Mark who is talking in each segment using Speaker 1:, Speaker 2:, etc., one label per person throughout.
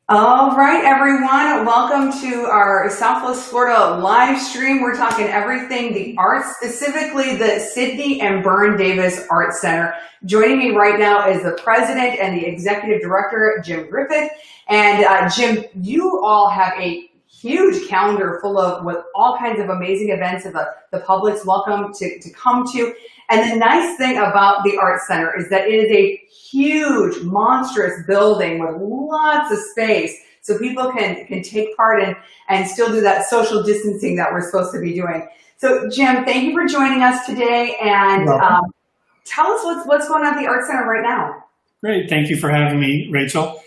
Speaker 1: All right, everyone. Welcome to our Southwest Florida live stream. We're talking everything the arts, specifically the Sidney and Berne Davis Art Center. Joining me right now is the president and the executive director, Jim Griffith. And Jim, you all have a huge calendar full of with all kinds of amazing events that the public's welcome to come to. And the nice thing about the Art Center is that it is a huge, monstrous building with lots of space so people can take part and still do that social distancing that we're supposed to be doing. So Jim, thank you for joining us today, and tell us what's going on at the Art Center right now.
Speaker 2: Great, thank you for having me, Rachel.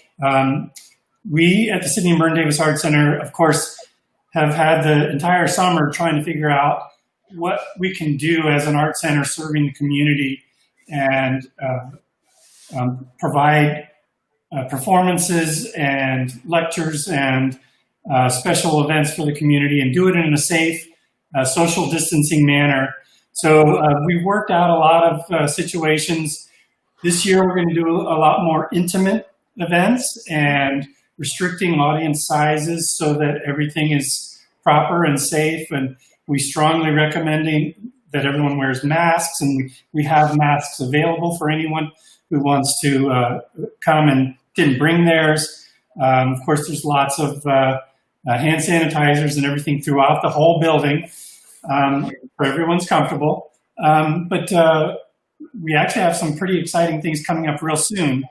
Speaker 2: We at the Sidney and Berne Davis Art Center, of course, have had the entire summer trying to figure out what we can do as an art center serving the community and provide performances and lectures and special events for the community and do it in a safe, social distancing manner. So we've worked out a lot of situations. This year we're going to do a lot more intimate events and restricting audience sizes so that everything is proper and safe, and we strongly recommending that everyone wears masks, and we have masks available for anyone who wants to come and didn't bring theirs. Of course, there's lots of hand sanitizers and everything throughout the whole building for everyone's comfortable. But we actually have some pretty exciting things coming up real soon.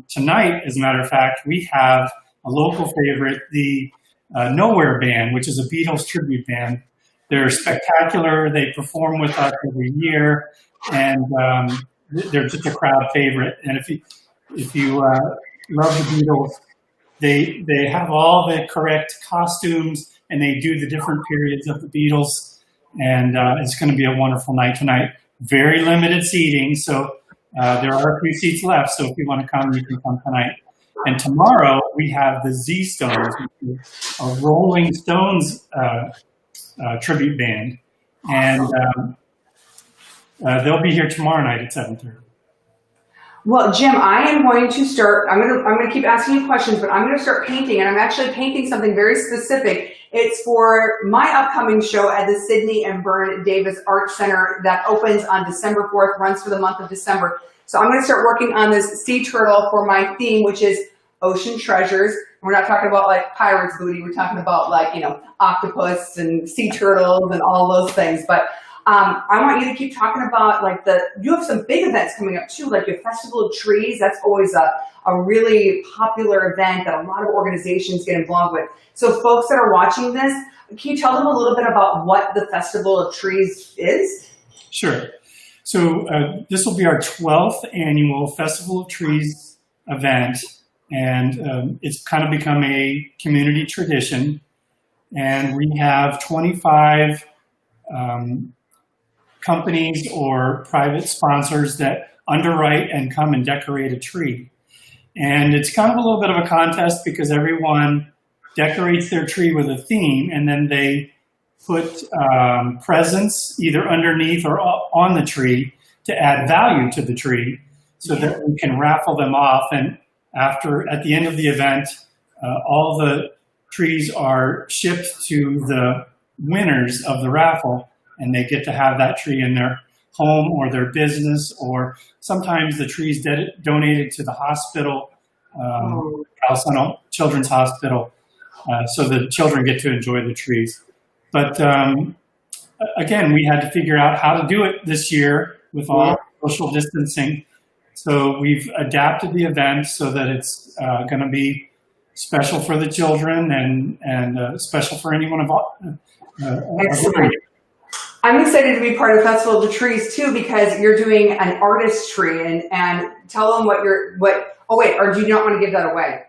Speaker 2: Tonight, as a matter of fact, we have a local favorite, the Nowhere Band, which is a Beatles tribute band. They're spectacular. They perform with us every year, and they're just a crowd favorite. And if you love the Beatles, they have all the correct costumes, and they do the different periods of the Beatles. And it's going to be a wonderful night tonight. Very limited seating, so there are a few seats left. So if you want to come, you can come tonight. And tomorrow we have the Z Stones, a Rolling Stones tribute band, and they'll be here tomorrow night at 7:30.
Speaker 1: Well, Jim, I am going to start. I'm going to keep asking you questions, but I'm going to start painting, and I'm actually painting something very specific. It's for my upcoming show at the Sidney and Berne Davis Art Center that opens on December 4th, runs for the month of December. So I'm going to start working on this sea turtle for my theme, which is ocean treasures. We're not talking about like pirates booty. We're talking about like, octopus and sea turtles and all those things. But I want you to keep talking about like you have some big events coming up too, like your Festival of Trees. That's always a really popular event that a lot of organizations get involved with. So folks that are watching this, can you tell them a little bit about what the Festival of Trees is?
Speaker 2: Sure. So this will be our 12th annual Festival of Trees event, and it's kind of become a community tradition. And we have 25 companies or private sponsors that underwrite and come and decorate a tree. And it's kind of a little bit of a contest because everyone decorates their tree with a theme, and then they put presents either underneath or on the tree to add value to the tree so that we can raffle them off. And at the end of the event, all the trees are shipped to the winners of the raffle, and they get to have that tree in their home or their business, or sometimes the tree's donated to the hospital, Children's Hospital, so the children get to enjoy the trees. But again, we had to figure out how to do it this year with all social distancing. So we've adapted the event so that it's going to be special for the children and special for anyone involved.
Speaker 1: I'm excited to be part of the Festival of the Trees too, because you're doing an artist tree, and tell them oh wait, or do you not want to give that away?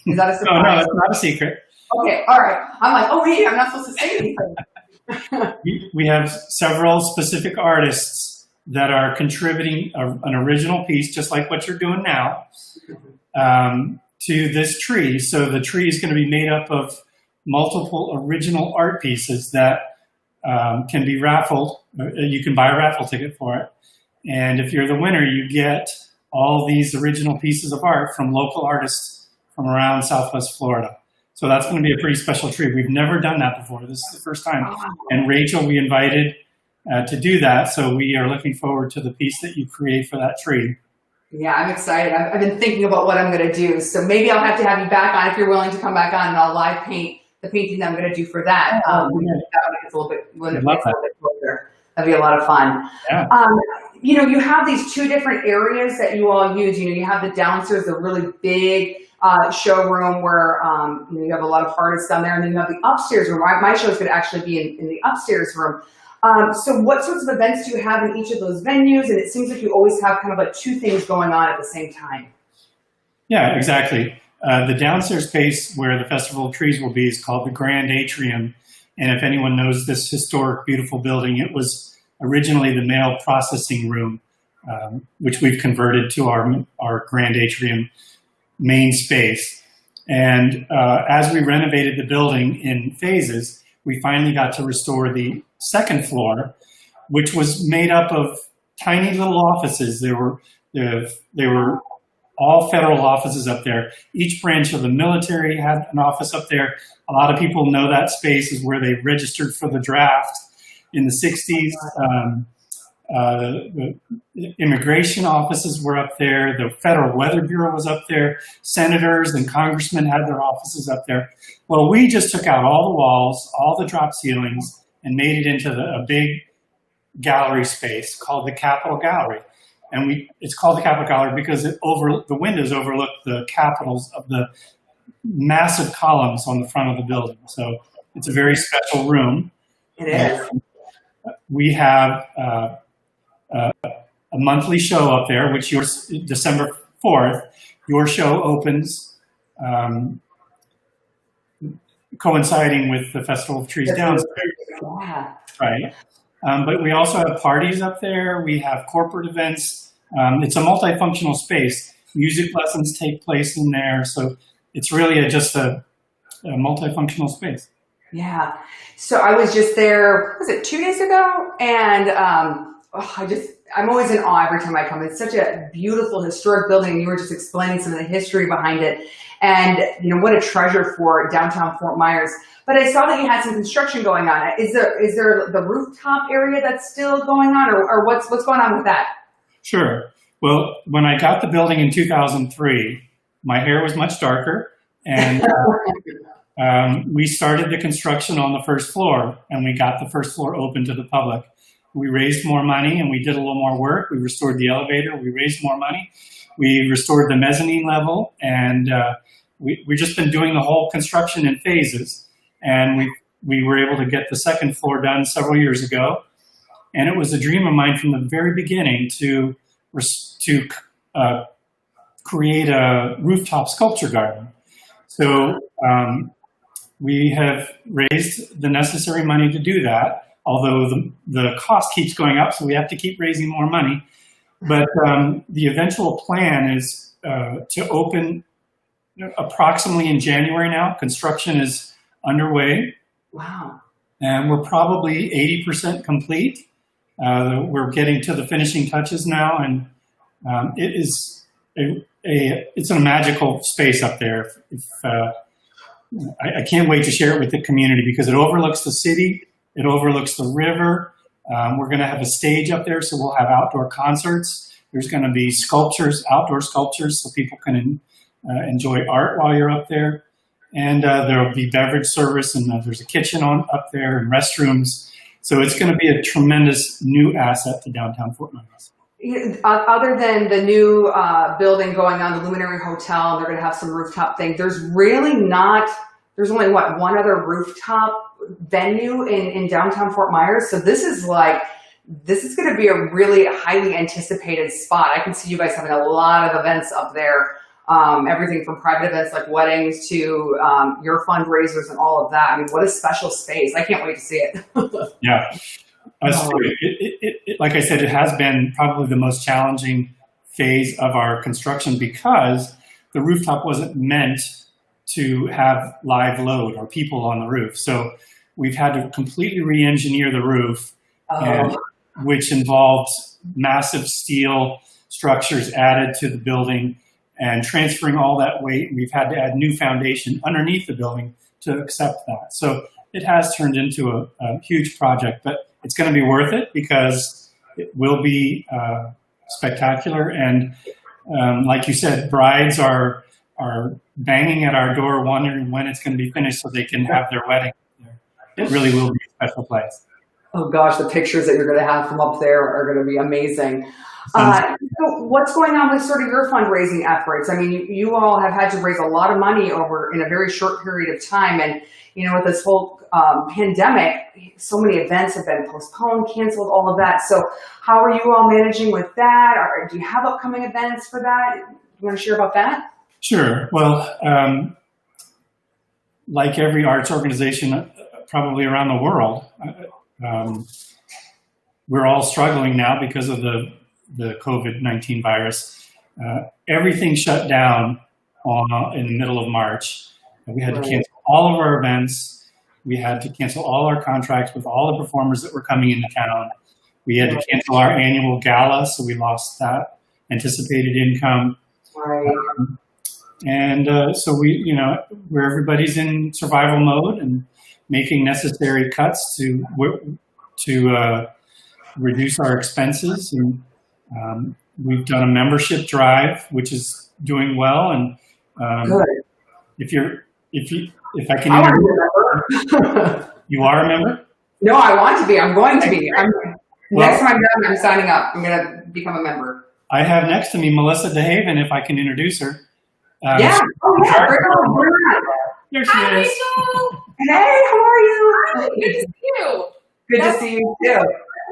Speaker 1: Is that a surprise?
Speaker 2: No, it's not a secret.
Speaker 1: Okay, all right. I'm like, oh wait, I'm not supposed to say anything.
Speaker 2: We have several specific artists that are contributing an original piece, just like what you're doing now, to this tree. So the tree is going to be made up of multiple original art pieces that can be raffled. You can buy a raffle ticket for it. And if you're the winner, you get all these original pieces of art from local artists from around Southwest Florida. So that's going to be a pretty special tree. We've never done that before. This is the first time. And Rachel, we invited to do that. So we are looking forward to the piece that you create for that tree.
Speaker 1: Yeah, I'm excited. I've been thinking about what I'm going to do. So maybe I'll have to have you back on if you're willing to come back on, and I'll live paint the painting that I'm going to do for that. That one gets a little bit closer. That'd be a lot of fun.
Speaker 2: Yeah.
Speaker 1: You know, you have these two different areas that you all use. You know, you have the downstairs, the really big showroom where you know, you have a lot of artists down there, and then you have the upstairs room. My shows could actually be in the upstairs room. So what sorts of events do you have in each of those venues? And it seems like you always have kind of like two things going on at the same time.
Speaker 2: Yeah, exactly. The downstairs space where the Festival of Trees will be is called the Grand Atrium. And if anyone knows this historic, beautiful building, it was originally the mail processing room, which we've converted to our Grand Atrium main space. And as we renovated the building in phases, we finally got to restore the second floor, which was made up of tiny little offices. They were all federal offices up there. Each branch of the military had an office up there. A lot of people know that space is where they registered for the draft in the 60s. The immigration offices were up there. The Federal Weather Bureau was up there. Senators and congressmen had their offices up there. Well, we just took out all the walls, all the drop ceilings, and made it into a big gallery space called the Capitol Gallery. And it's called the Capitol Gallery because the windows overlook the capitals of the massive columns on the front of the building. So it's a very special room.
Speaker 1: It is.
Speaker 2: We have a monthly show up there, which yours, December 4th, your show opens coinciding with the Festival of Trees downstairs.
Speaker 1: Yeah.
Speaker 2: Right. But we also have parties up there. We have corporate events. It's a multifunctional space. Music lessons take place in there. So it's really just a multifunctional space.
Speaker 1: Yeah. So I was just there, was it 2 days ago? And I'm always in awe every time I come. It's such a beautiful historic building. You were just explaining some of the history behind it. And, you know, what a treasure for downtown Fort Myers. But I saw that you had some construction going on. Is there the rooftop area that's still going on, or what's going on with that?
Speaker 2: Sure. Well, when I got the building in 2003, my hair was much darker, and we started the construction on the first floor, and we got the first floor open to the public. We raised more money, and we did a little more work. We restored the elevator. We raised more money. We restored the mezzanine level, and we've just been doing the whole construction in phases. And we were able to get the second floor done several years ago. And it was a dream of mine from the very beginning to create a rooftop sculpture garden. So we have raised the necessary money to do that, although the cost keeps going up, so we have to keep raising more money. But the eventual plan is to open approximately in January now. Construction is underway.
Speaker 1: Wow. And
Speaker 2: we're probably 80% complete. We're getting to the finishing touches now, and it's a magical space up there. I can't wait to share it with the community because it overlooks the city, it overlooks the river. We're going to have a stage up there, so we'll have outdoor concerts. There's going to be sculptures, outdoor sculptures, so people can enjoy art while you're up there. And there'll be beverage service, and there's a kitchen up there and restrooms. So it's going to be a tremendous new asset to downtown Fort Myers.
Speaker 1: Other than the new building going on, the Luminary Hotel, and they're going to have some rooftop thing, there's only one other rooftop venue in downtown Fort Myers. So this is going to be a really highly anticipated spot. I can see you guys having a lot of events up there. Everything from private events like weddings to your fundraisers and all of that. I mean, what a special space. I can't wait to see it.
Speaker 2: Yeah. Like I said, it has been probably the most challenging phase of our construction because the rooftop wasn't meant to have live load or people on the roof. So we've had to completely re-engineer the roof, which involved massive steel structures added to the building. and transferring all that weight. We've had to add new foundation underneath the building to accept that. So it has turned into a huge project, but it's going to be worth it because it will be spectacular. And like you said, brides are banging at our door wondering when it's going to be finished so they can have their wedding there. It really will be a special place.
Speaker 1: Oh gosh, the pictures that you're going to have from up there are going to be amazing. So what's going on with sort of your fundraising efforts? I mean, you all have had to raise a lot of money over in a very short period of time. And, you know, with this whole pandemic, so many events have been postponed, canceled, all of that. So how are you all managing with that? Or do you have upcoming events for that? You want to share about that?
Speaker 2: Sure. Well, like every arts organization probably around the world, we're all struggling now because of the COVID-19 virus. Everything shut down in the middle of March. We had to cancel all of our events. We had to cancel all our contracts with all the performers that were coming into town. We had to cancel our annual gala, so we lost that anticipated income. So where everybody's in survival mode and making necessary cuts to reduce our expenses. And we've done a membership drive, which is doing well. And if I can, you are a member?
Speaker 1: No, I want to be. I'm going to be. Next time I'm done, I'm signing up. I'm going to become a member.
Speaker 2: I have next to me Melissa DeHaven, if I can introduce her.
Speaker 1: Bring her on.
Speaker 2: Here she
Speaker 3: Hi,
Speaker 2: is.
Speaker 3: Rachel.
Speaker 1: Hey, how are you?
Speaker 3: Hi, good to see you.
Speaker 1: Good to see you too.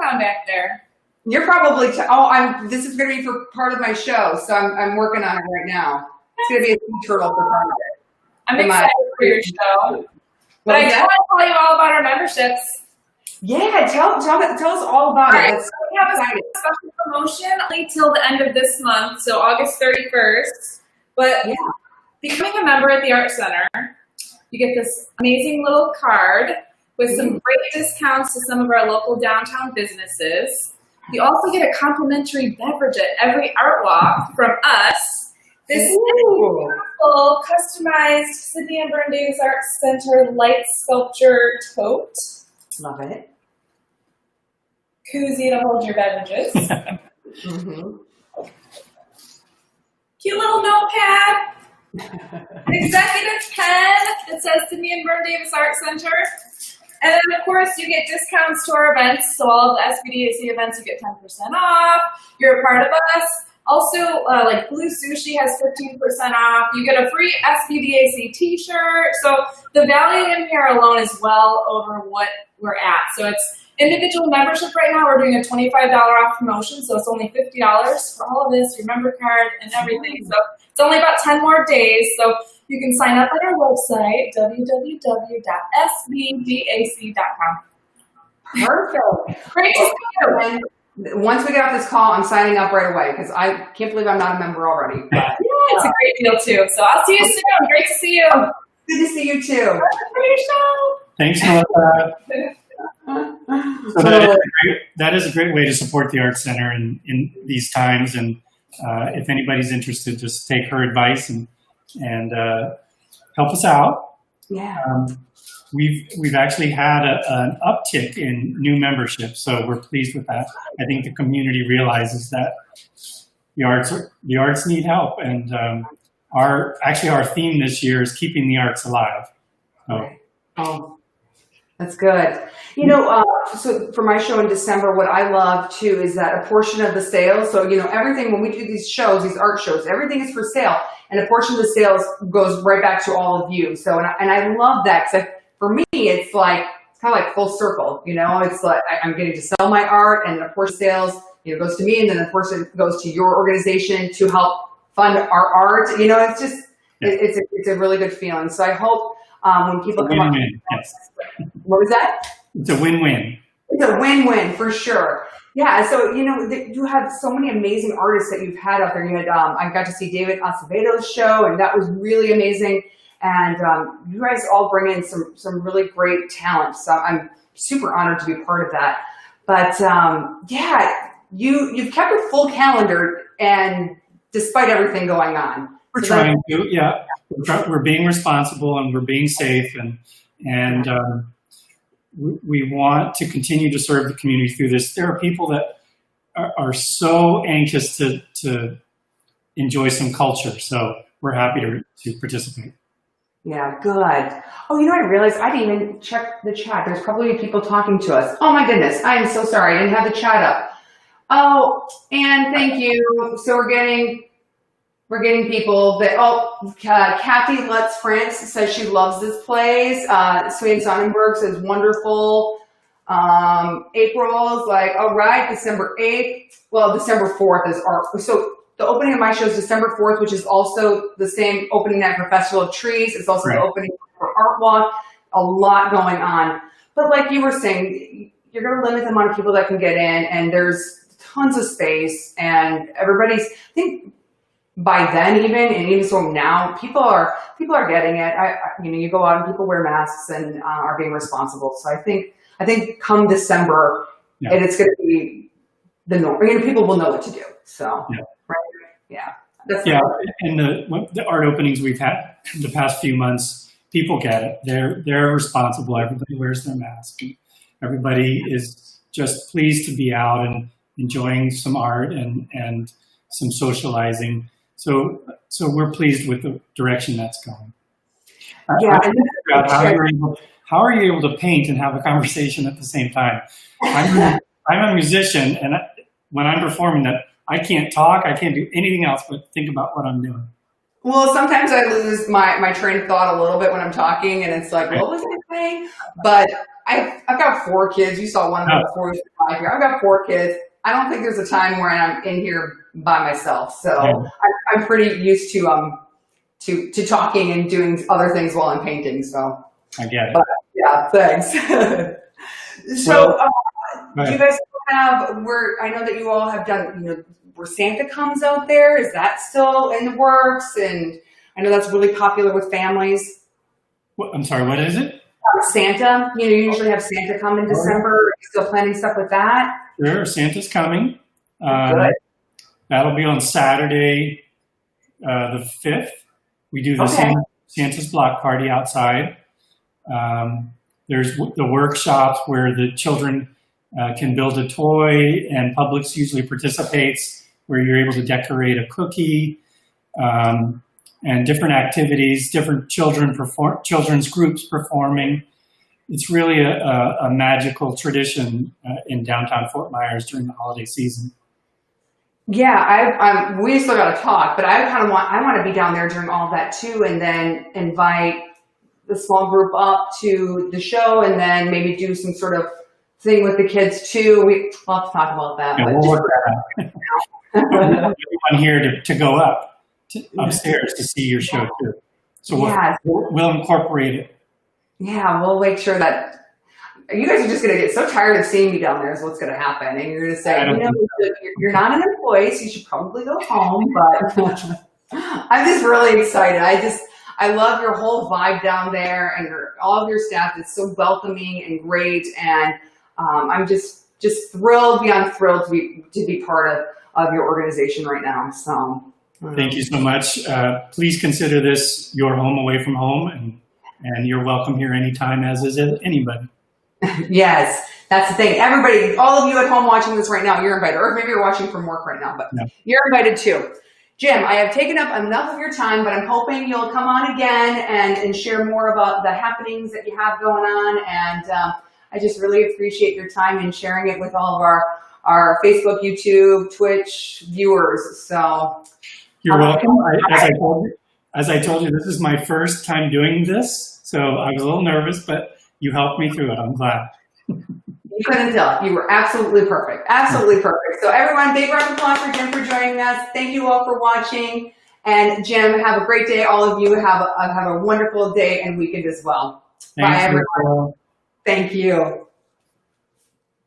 Speaker 3: Down back there.
Speaker 1: You're probably, this is going to be for part of my show, so I'm working on it right now. It's going to be a sea turtle for part of it.
Speaker 3: I'm excited for your show. But I do want to tell you all about our memberships.
Speaker 1: Yeah, tell us all about it.
Speaker 3: We have a special promotion only till the end of this month, so August 31st. But becoming a member at the Art Center, you get this amazing little card with some great discounts to some of our local downtown businesses. You also get a complimentary beverage at every art walk from us. This beautiful, customized Sidney and Berne Davis Art Center light sculpture tote.
Speaker 1: Love it.
Speaker 3: Koozie to hold your beverages. Cute little notepad. An executive pen that says Sidney and Berne Davis Art Center. And then, of course, you get discounts to our events. So all the SBDAC events, you get 10% off. You're a part of us. Also, like Blue Sushi has 15% off. You get a free SBDAC t-shirt. So the value in here alone is well over what we're at. So it's individual membership right now. We're doing a $25 off promotion. So it's only $50 for all of this, your member card and everything. So it's only about 10 more days. So you can sign up on our website, www.sbdac.com.
Speaker 1: Perfect.
Speaker 3: Great to see you.
Speaker 1: Once we get off this call, I'm signing up right away because I can't believe I'm not a member already. But,
Speaker 3: It's a great deal too. So I'll see you soon. Great to see you.
Speaker 1: Good to see you too.
Speaker 3: For your show.
Speaker 2: Thanks, Melissa. So that is a great way to support the Arts Center in these times. And if anybody's interested, just take her advice and help us out.
Speaker 1: Yeah.
Speaker 2: We've actually had an uptick in new membership, so we're pleased with that. I think the community realizes that the arts need help, and our theme this year is keeping the arts alive. So.
Speaker 1: Oh, that's good. You know, so for my show in December, what I love too is that a portion of the sales. So everything when we do these shows, these art shows, everything is for sale, and a portion of the sales goes right back to all of you. So and I love that because for me, it's kind of like full circle. It's like I'm getting to sell my art, and a portion of sales goes to me, and then a portion goes to your organization to help fund our art. It's just it's a really good feeling. So I hope when people come up,
Speaker 2: yes.
Speaker 1: What was that?
Speaker 2: It's a win-win.
Speaker 1: It's a win-win for sure. Yeah. So you have so many amazing artists that you've had out there. You had I got to see David Acevedo's show, and that was really amazing. And you guys all bring in some really great talent. So I'm super honored to be part of that. But you've kept a full calendar, and despite everything going on.
Speaker 2: We're trying to, yeah. We're being responsible and we're being safe, and we want to continue to serve the community through this. There are people that are so anxious to enjoy some culture, so we're happy to participate.
Speaker 1: Yeah, good. Oh, you know, I realized I didn't even check the chat. There's probably people talking to us. Oh my goodness, I am so sorry. I didn't have the chat up. Oh, and thank you. So we're getting people that, Kathy Lutz France says she loves this place. Swain Sonnenberg says wonderful. April's like, all right, December 8th. Well, December 4th is so the opening of my show is December 4th, which is also the same opening night for Festival of Trees. It's also the opening for Art Walk. A lot going on. But like you were saying, you're going to limit the amount of people that can get in, and there's tons of space, and everybody's, I think by then even so now, people are getting it. You go out and people wear masks and are being responsible. So I think come December, and it's going to be the norm. People will know what to do. So, right? Yeah.
Speaker 2: In the art openings we've had the past few months, people get it. They're responsible. Everybody wears their mask. Everybody is just pleased to be out and enjoying some art and some socializing. So we're pleased with the direction that's going. How are you able to paint and have a conversation at the same time? I'm a musician, and when I'm performing that, I can't talk. I can't do anything else but think about what I'm doing.
Speaker 1: Well, sometimes I lose my train of thought a little bit when I'm talking, and it's like, what was I saying? But I've got 4 kids. You saw one of them before we started here. I've got 4 kids. I don't think there's a time where I'm in here by myself. So I'm pretty used to talking and doing other things while I'm painting. So
Speaker 2: I get it.
Speaker 1: But, yeah, thanks. So do you guys have I know that you all have done, where Santa comes out there, is that still in the works? And I know that's really popular with families.
Speaker 2: I'm sorry, what is it?
Speaker 1: Santa, you usually have Santa come in December. Are you still planning stuff with that?
Speaker 2: Sure, Santa's coming. That'll be on Saturday, the 5th. We do the Santa's block party outside. There's the workshops where the children can build a toy, and Publix usually participates, where you're able to decorate a cookie, and different activities, different children's groups performing. It's really a magical tradition in downtown Fort Myers during the holiday season.
Speaker 1: Yeah, we still got to talk, but I want to be down there during all of that too, and then invite the small group up to the show, and then maybe do some sort of thing with the kids too. We'll have to talk about that.
Speaker 2: Yeah, we'll work that out. Everyone here to go upstairs to see your show too. So we'll incorporate it.
Speaker 1: Yeah, we'll make sure that you guys are just going to get so tired of seeing me down there is what's going to happen. And you're going to say, you're not an employee, so you should probably go home. But I'm just really excited. I love your whole vibe down there, and all of your staff is so welcoming and great. And I'm just thrilled, beyond thrilled to be part of your organization right now. So
Speaker 2: thank you so much. Please consider this your home away from home, and you're welcome here anytime, as is anybody.
Speaker 1: Yes, that's the thing. Everybody, all of you at home watching this right now, you're invited. Or maybe you're watching from work right now, but you're invited too. Jim, I have taken up enough of your time, but I'm hoping you'll come on again and share more about the happenings that you have going on. And I just really appreciate your time and sharing it with all of our Facebook, YouTube, Twitch viewers. So
Speaker 2: you're welcome. As I told you, this is my first time doing this, so I was a little nervous, but you helped me through it. I'm glad.
Speaker 1: You couldn't tell. You were absolutely perfect. Absolutely perfect. So everyone, big round of applause for Jim for joining us. Thank you all for watching. And Jim, have a great day. All of you have a wonderful day and weekend as well.
Speaker 2: Thanks,
Speaker 1: bye, everyone. Thank you.